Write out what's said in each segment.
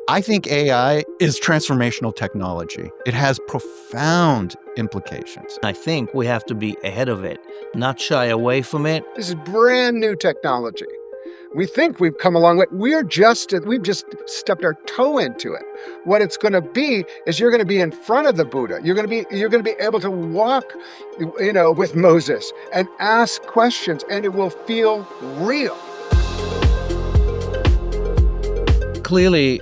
I think AI is transformational technology. It has profound implications. I think we have to be ahead of it, not shy away from it. This is brand new technology. We think we've come a long way. We've just stepped our toe into it. What it's going to be is you're going to be in front of the Buddha. You're going to be able to walk, with Moses and ask questions, and it will feel real. Clearly,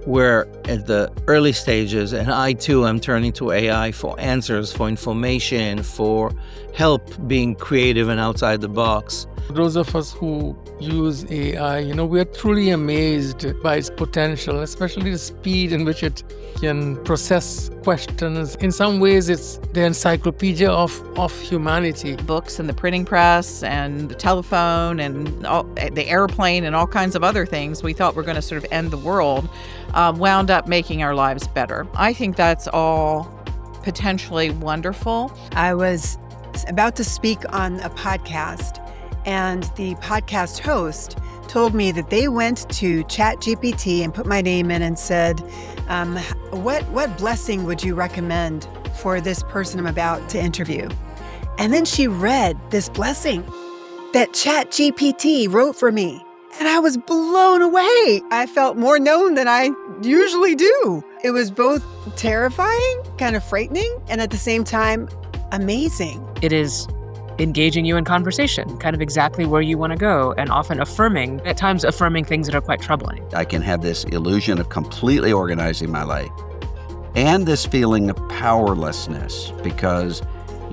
we're at the early stages, and I too am turning to AI for answers, for information, for help being creative and outside the box. Those of us who use AI, we are truly amazed by its potential, especially the speed in which it can process questions. In some ways, it's the encyclopedia of humanity. Books and the printing press and the telephone and the airplane and all kinds of other things we thought were going to sort of end the world wound up making our lives better. I think that's all potentially wonderful. I was about to speak on a podcast, and the podcast host told me that they went to ChatGPT and put my name in and said, what blessing would you recommend for this person I'm about to interview? And then she read this blessing that ChatGPT wrote for me. And I was blown away. I felt more known than I usually do. It was both terrifying, kind of frightening, and at the same time, amazing. It is engaging you in conversation, kind of exactly where you want to go, and often at times affirming things that are quite troubling. I can have this illusion of completely organizing my life and this feeling of powerlessness because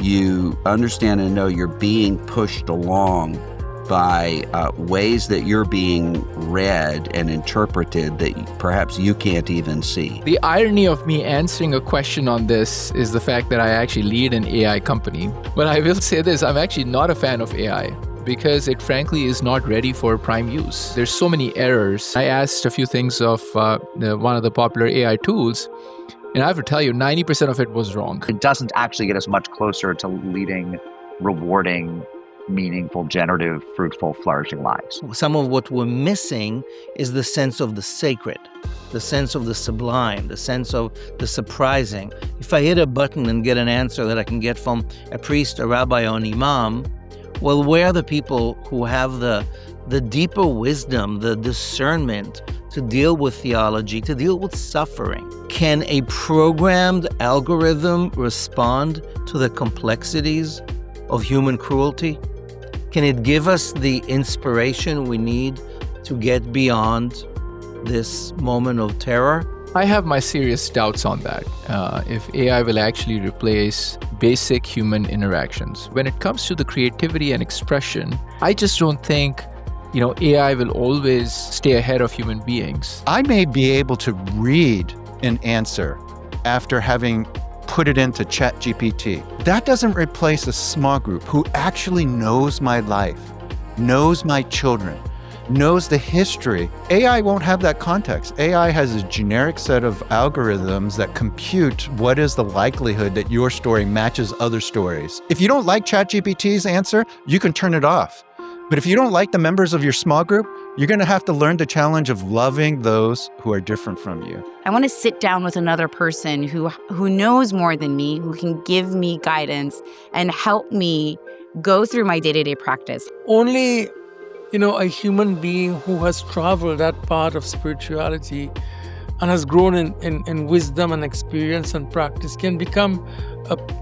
you understand and know you're being pushed along by ways that you're being read and interpreted that perhaps you can't even see. The irony of me answering a question on this is the fact that I actually lead an AI company. But I will say this, I'm actually not a fan of AI because it frankly is not ready for prime use. There's so many errors. I asked a few things of one of the popular AI tools, and I have to tell you, 90% of it was wrong. It doesn't actually get us much closer to leading, rewarding, meaningful, generative, fruitful, flourishing lives. Some of what we're missing is the sense of the sacred, the sense of the sublime, the sense of the surprising. If I hit a button and get an answer that I can get from a priest, a rabbi, or an imam, well, where are the people who have the deeper wisdom, the discernment to deal with theology, to deal with suffering? Can a programmed algorithm respond to the complexities of human cruelty? Can it give us the inspiration we need to get beyond this moment of terror? I have my serious doubts on that, if AI will actually replace basic human interactions. When it comes to the creativity and expression, I just don't think AI will always stay ahead of human beings. I may be able to read an answer after having put it into ChatGPT. That doesn't replace a small group who actually knows my life, knows my children, knows the history. AI won't have that context. AI has a generic set of algorithms that compute what is the likelihood that your story matches other stories. If you don't like ChatGPT's answer, you can turn it off. But if you don't like the members of your small group, you're going to have to learn the challenge of loving those who are different from you. I want to sit down with another person who knows more than me, who can give me guidance and help me go through my day-to-day practice. Only, a human being who has traveled that part of spirituality and has grown in wisdom and experience and practice can become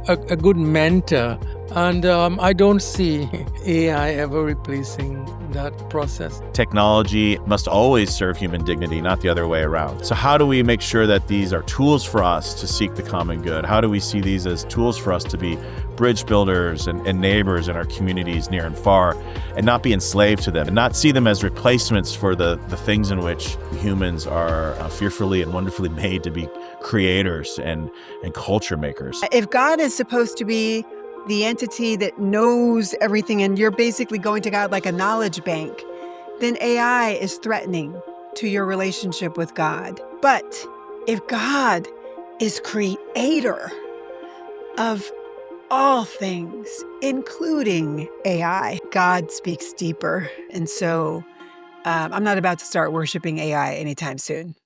a good mentor. And I don't see AI ever replacing that process. Technology must always serve human dignity, not the other way around. So how do we make sure that these are tools for us to seek the common good? How do we see these as tools for us to be bridge builders and neighbors in our communities near and far, and not be enslaved to them, and not see them as replacements for the things in which humans are fearfully and wonderfully made to be creators and culture makers? If God is supposed to be the entity that knows everything and you're basically going to God like a knowledge bank, then AI is threatening to your relationship with God. But if God is creator of all things, including AI, God speaks deeper. And so I'm not about to start worshiping AI anytime soon.